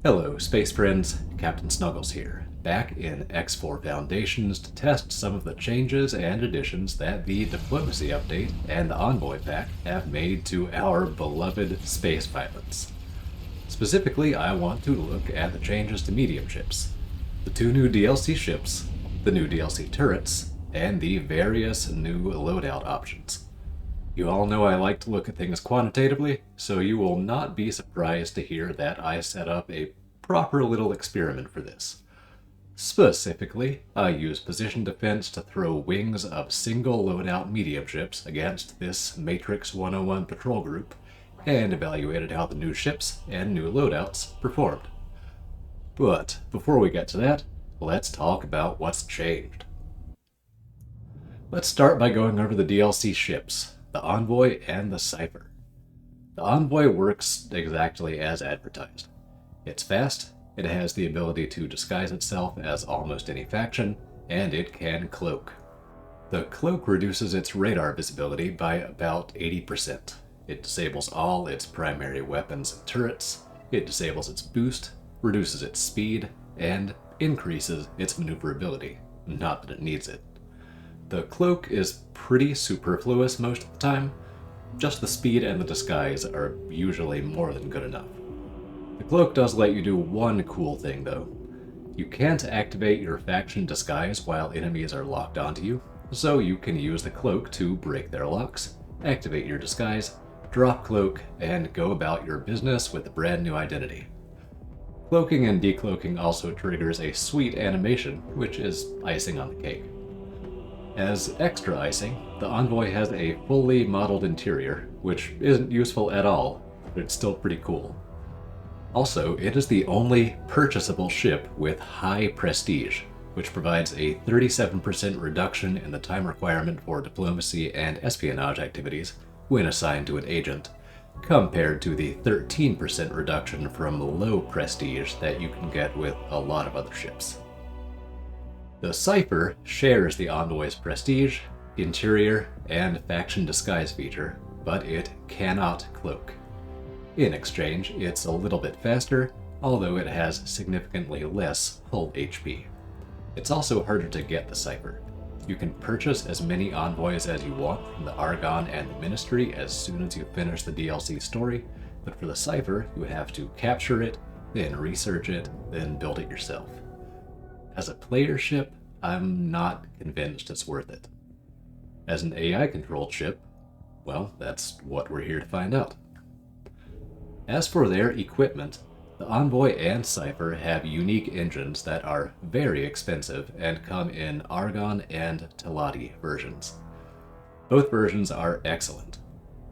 Hello, space friends. Captain Snuggles here, back in X4 Foundations to test some of the changes and additions that the Diplomacy Update and the Envoy pack have made to our beloved space pilots. Specifically, I want to look at the changes to medium ships, the two new DLC ships, the new DLC turrets, and the various new loadout options. You all know I like to look at things quantitatively, so you will not be surprised to hear that I set up a proper little experiment for this. Specifically, I used position defense to throw wings of single loadout medium ships against this Matrix 101 patrol group, and evaluated how the new ships and new loadouts performed. But before we get to that, let's talk about what's changed. Let's start by going over the DLC ships, the Envoy and the Cypher. The Envoy works exactly as advertised. It's fast, it has the ability to disguise itself as almost any faction, and it can cloak. The cloak reduces its radar visibility by about 80%. It disables all its primary weapons and turrets, it disables its boost, reduces its speed, and increases its maneuverability. Not that it needs it. The cloak is pretty superfluous most of the time. Just the speed and the disguise are usually more than good enough. The cloak does let you do one cool thing though. You can't activate your faction disguise while enemies are locked onto you, so you can use the cloak to break their locks, activate your disguise, drop cloak, and go about your business with a brand new identity. Cloaking and decloaking also triggers a sweet animation, which is icing on the cake. As extra icing, the Envoy has a fully modeled interior, which isn't useful at all, but it's still pretty cool. Also, it is the only purchasable ship with high prestige, which provides a 37% reduction in the time requirement for diplomacy and espionage activities when assigned to an agent, compared to the 13% reduction from low prestige that you can get with a lot of other ships. The Cypher shares the Envoy's prestige, interior, and faction disguise feature, but it cannot cloak. In exchange, it's a little bit faster, although it has significantly less hull HP. It's also harder to get the Cypher. You can purchase as many Envoys as you want from the Argonne and the Ministry as soon as you finish the DLC story, but for the Cypher, you have to capture it, then research it, then build it yourself. As a player ship, I'm not convinced it's worth it. As an AI-controlled ship, well, that's what we're here to find out. As for their equipment, the Envoy and Cypher have unique engines that are very expensive and come in Argonne and Teladi versions. Both versions are excellent.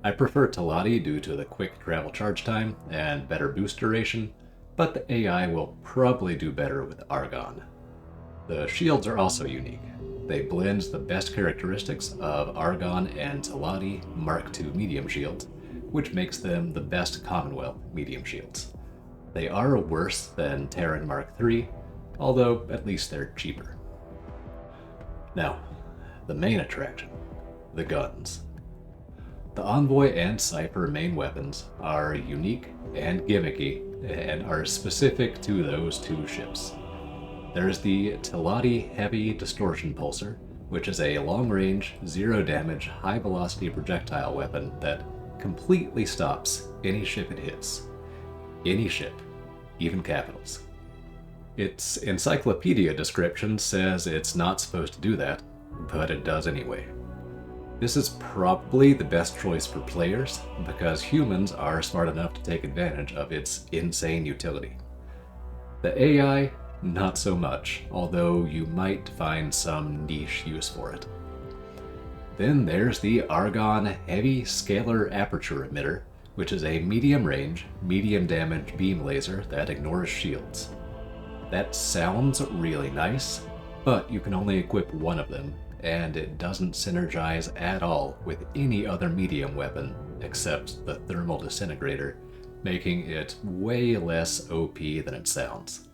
I prefer Teladi due to the quick travel charge time and better boost duration, but the AI will probably do better with Argonne. The shields are also unique. They blend the best characteristics of Argonne and Teladi Mark II medium shields, which makes them the best Commonwealth medium shields. They are worse than Terran Mark III, although at least they're cheaper. Now, the main attraction, the guns. The Envoy and Cypher main weapons are unique and gimmicky and are specific to those two ships. There's the Teladi Heavy Distortion Pulsar, which is a long-range, zero-damage, high-velocity projectile weapon that completely stops any ship it hits. Any ship, even capitals. Its encyclopedia description says it's not supposed to do that, but it does anyway. This is probably the best choice for players because humans are smart enough to take advantage of its insane utility. The AI, not so much, although you might find some niche use for it. Then there's the Argonne Heavy Scalar Aperture Emitter, which is a medium-range, medium-damage beam laser that ignores shields. That sounds really nice, but you can only equip one of them, and it doesn't synergize at all with any other medium weapon except the Thermal Disintegrator, making it way less OP than it sounds.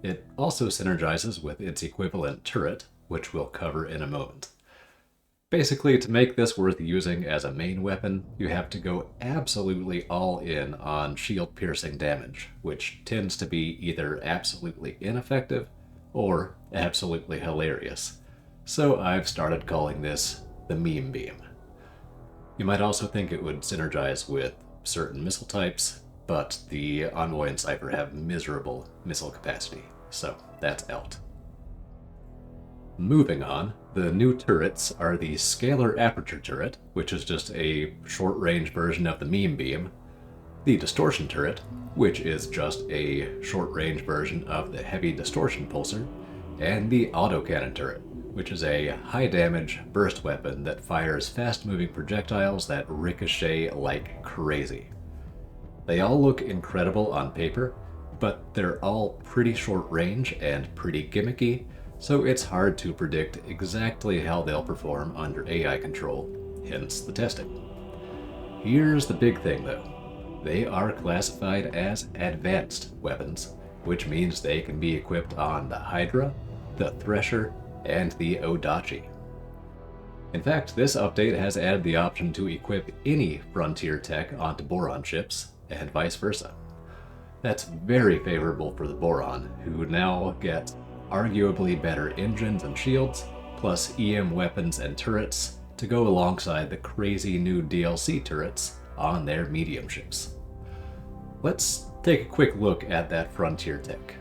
It also synergizes with its equivalent turret, which we'll cover in a moment. Basically, to make this worth using as a main weapon, you have to go absolutely all in on shield piercing damage, which tends to be either absolutely ineffective or absolutely hilarious. So I've started calling this the meme beam. You might also think it would synergize with certain missile types, but the Envoy and Cypher have miserable missile capacity, so that's out. Moving on, the new turrets are the Scalar Aperture Turret, which is just a short-range version of the meme beam, the Distortion Turret, which is just a short-range version of the Heavy Distortion Pulsar, and the Autocannon Turret, which is a high-damage burst weapon that fires fast-moving projectiles that ricochet like crazy. They all look incredible on paper, but they're all pretty short range and pretty gimmicky, so it's hard to predict exactly how they'll perform under AI control, hence the testing. Here's the big thing though. They are classified as advanced weapons, which means they can be equipped on the Hydra, the Thresher, and the Odachi. In fact, this update has added the option to equip any Frontier tech onto Boron ships, and vice versa. That's very favorable for the Boron, who now get arguably better engines and shields, plus EM weapons and turrets to go alongside the crazy new DLC turrets on their medium ships. Let's take a quick look at that Frontier tech.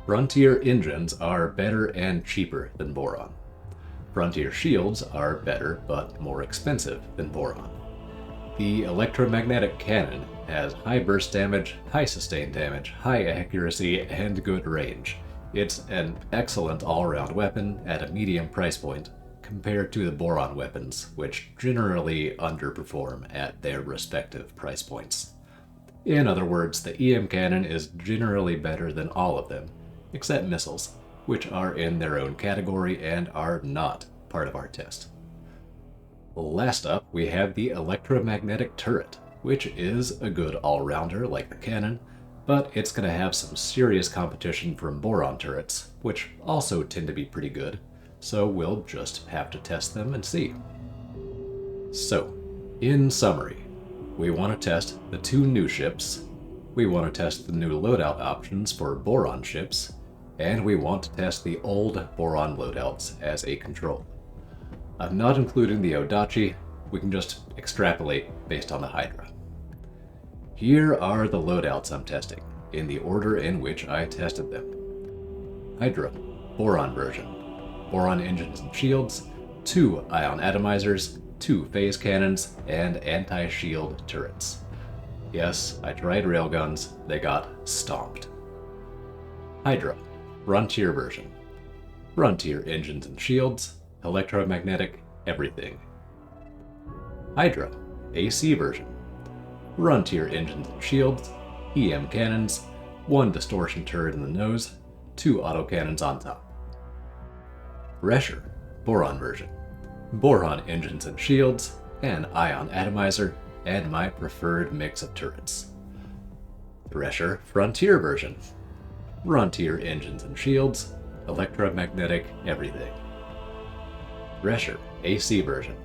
Frontier engines are better and cheaper than Boron. Frontier shields are better but more expensive than Boron. The electromagnetic cannon has high burst damage, high sustain damage, high accuracy, and good range. It's an excellent all-around weapon at a medium price point compared to the Boron weapons, which generally underperform at their respective price points. In other words, the EM cannon is generally better than all of them, except missiles, which are in their own category and are not part of our test. Last up, we have the electromagnetic turret, which is a good all-rounder like the cannon, but it's going to have some serious competition from Boron turrets, which also tend to be pretty good, so we'll just have to test them and see. So, in summary, we want to test the two new ships, we want to test the new loadout options for Boron ships, and we want to test the old Boron loadouts as a control. I'm not including the Odachi, we can just extrapolate based on the Hydra. Here are the loadouts I'm testing, in the order in which I tested them. Hydra, Boron version, Boron engines and shields, 2 ion atomizers, 2 phase cannons, and anti-shield turrets. Yes, I tried railguns, they got stomped. Hydra, Frontier version, Frontier engines and shields, electromagnetic, everything. Hydra, AC version, Frontier engines and shields, EM cannons, 1 distortion turret in the nose, 2 autocannons on top. Thresher, Boron version, Boron engines and shields, an ion atomizer, and my preferred mix of turrets. Thresher, Frontier version, Frontier engines and shields, electromagnetic, everything. Thresher, AC version,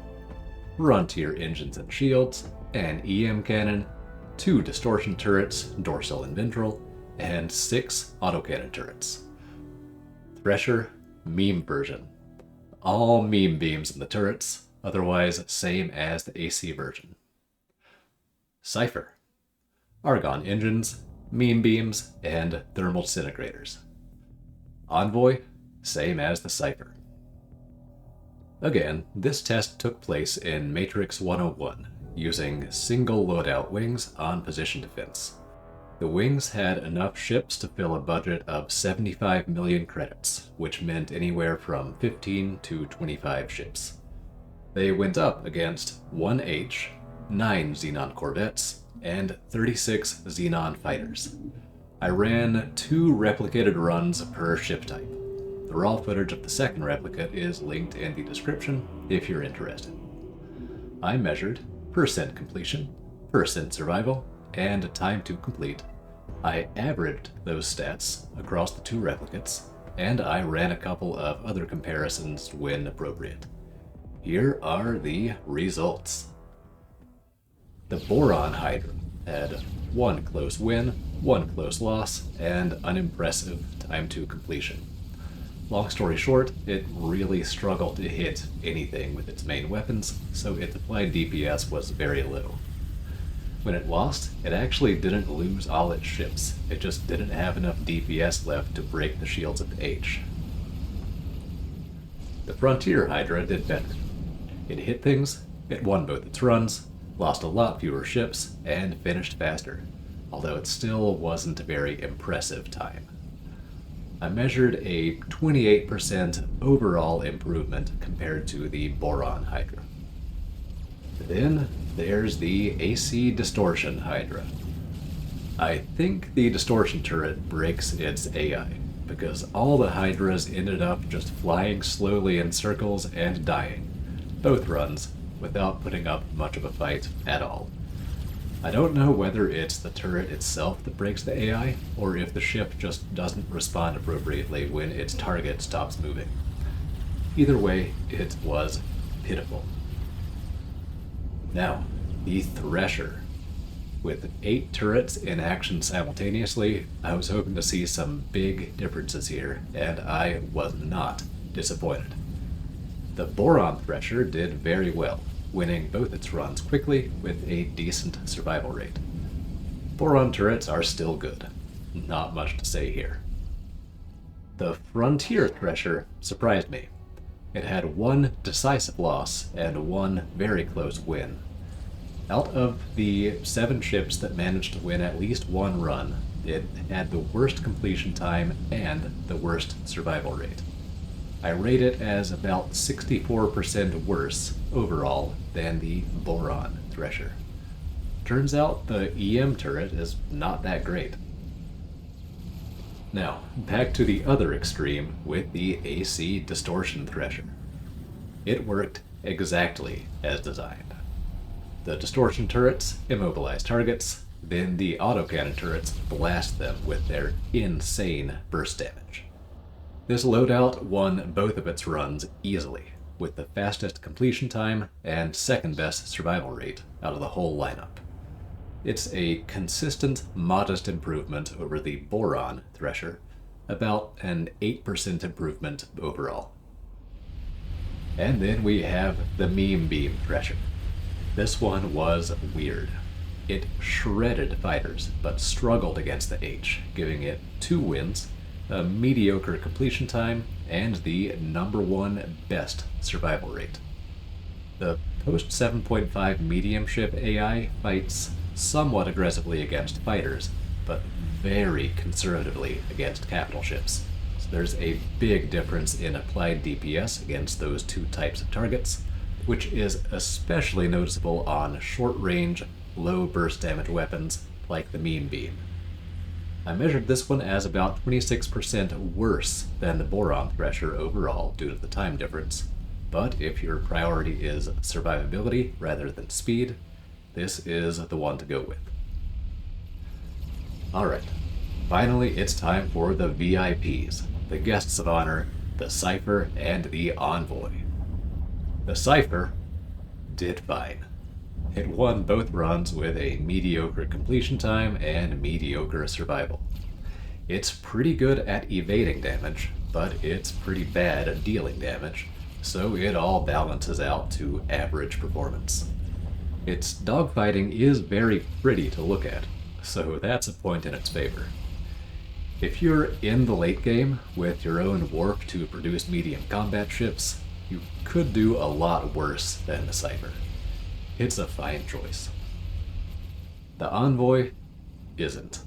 Frontier engines and shields, an EM cannon, 2 distortion turrets, dorsal and ventral, and 6 autocannon turrets. Thresher, meme version, all meme beams in the turrets, otherwise same as the AC version. Cypher, argon engines, meme beams, and thermal disintegrators. Envoy, same as the Cypher. Again, this test took place in Matrix 101, using single loadout wings on position defense. The wings had enough ships to fill a budget of 75 million credits, which meant anywhere from 15 to 25 ships. They went up against 1H, 9 Xenon corvettes, and 36 Xenon fighters. I ran 2 replicated runs per ship type. The raw footage of the second replicate is linked in the description if you're interested. I measured percent completion, percent survival, and time to complete. I averaged those stats across the 2 replicates, and I ran a couple of other comparisons when appropriate. here are the results. The Boron Hydra had one close win, one close loss, and unimpressive time to completion. Long story short, it really struggled to hit anything with its main weapons, so its applied DPS was very low. When it lost, it actually didn't lose all its ships, it just didn't have enough DPS left to break the shields of H. The Frontier Hydra did better. It hit things, it won both its runs, lost a lot fewer ships, and finished faster, although it still wasn't a very impressive time. I measured a 28% overall improvement compared to the Boron Hydra. Then there's the AC Distortion Hydra. I think the Distortion turret breaks its AI, because all the Hydras ended up just flying slowly in circles and dying, both runs, without putting up much of a fight at all. I don't know whether it's the turret itself that breaks the AI, or if the ship just doesn't respond appropriately when its target stops moving. Either way, it was pitiful. Now, the Thresher. With 8 turrets in action simultaneously, I was hoping to see some big differences here, and I was not disappointed. The Boron Thresher did very well, winning both its runs quickly with a decent survival rate. Boron turrets are still good. Not much to say here. The Frontier Thresher surprised me. It had one decisive loss and one very close win. Out of the 7 ships that managed to win at least one run, it had the worst completion time and the worst survival rate. I rate it as about 64% worse overall than the Boron Thresher. Turns out the EM turret is not that great. Now, back to the other extreme with the AC Distortion Thresher. It worked exactly as designed. The distortion turrets immobilize targets, then the autocannon turrets blast them with their insane burst damage. This loadout won both of its runs easily, with the fastest completion time and second best survival rate out of the whole lineup. It's a consistent, modest improvement over the Boron Thresher, about an 8% improvement overall. And then we have the Meme Beam Thresher. This one was weird. It shredded fighters, but struggled against the H, giving it 2 wins, a mediocre completion time, and the #1 best survival rate. The post 7.5 medium ship AI fights somewhat aggressively against fighters, but very conservatively against capital ships. So there's a big difference in applied DPS against those 2 types of targets, which is especially noticeable on short-range, low burst damage weapons like the Meme Beam. I measured this one as about 26% worse than the Boron Thresher overall due to the time difference, but if your priority is survivability rather than speed, this is the one to go with. Alright, finally it's time for the VIPs, the guests of honor, the Cypher, and the Envoy. The Cypher did fine. It won both runs with a mediocre completion time and mediocre survival. It's pretty good at evading damage, but it's pretty bad at dealing damage, so it all balances out to average performance. Its dogfighting is very pretty to look at, so that's a point in its favor. If you're in the late game with your own warp to produce medium combat ships, you could do a lot worse than the Cypher. It's a fine choice. The Envoy isn't.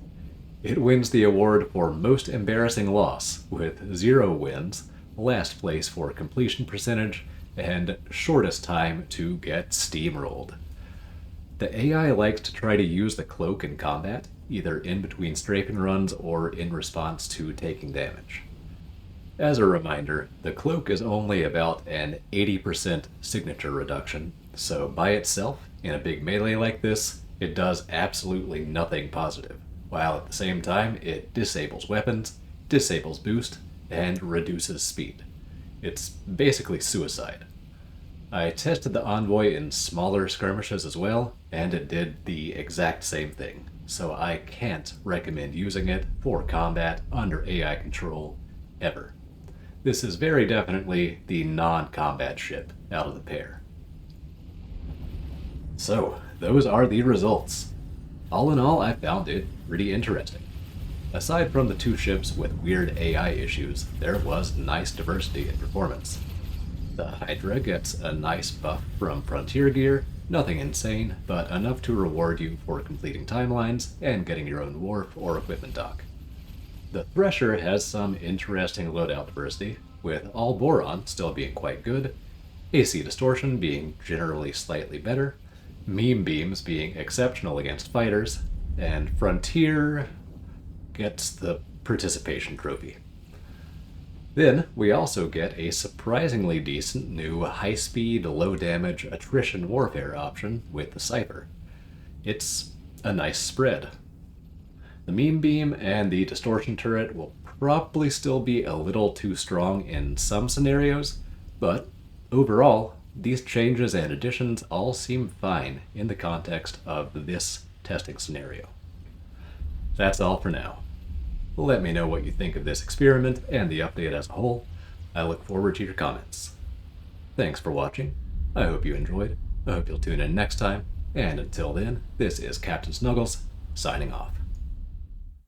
It wins the award for most embarrassing loss with 0 wins, last place for completion percentage, and shortest time to get steamrolled. The AI likes to try to use the cloak in combat, either in between strafing runs or in response to taking damage. As a reminder, the cloak is only about an 80% signature reduction, so by itself, in a big melee like this, it does absolutely nothing positive, while at the same time it disables weapons, disables boost, and reduces speed. It's basically suicide. I tested the Envoy in smaller skirmishes as well, and it did the exact same thing, so I can't recommend using it for combat under AI control ever. This is very definitely the non-combat ship out of the pair. So, those are the results. All in all, I found it pretty interesting. Aside from the two ships with weird AI issues, there was nice diversity in performance. The Hydra gets a nice buff from Frontier gear, nothing insane, but enough to reward you for completing timelines and getting your own wharf or equipment dock. The Thresher has some interesting loadout diversity, with all Boron still being quite good, AC Distortion being generally slightly better, Meme Beams being exceptional against fighters, and Frontier gets the participation trophy. Then we also get a surprisingly decent new high-speed, low-damage attrition warfare option with the Cypher. It's a nice spread. The Meme Beam and the Distortion Turret will probably still be a little too strong in some scenarios, but overall, these changes and additions all seem fine in the context of this testing scenario. That's all for now. Let me know what you think of this experiment and the update as a whole. I look forward to your comments. Thanks for watching. I hope you enjoyed. I hope you'll tune in next time. And until then, this is Captain Snuggles, signing off.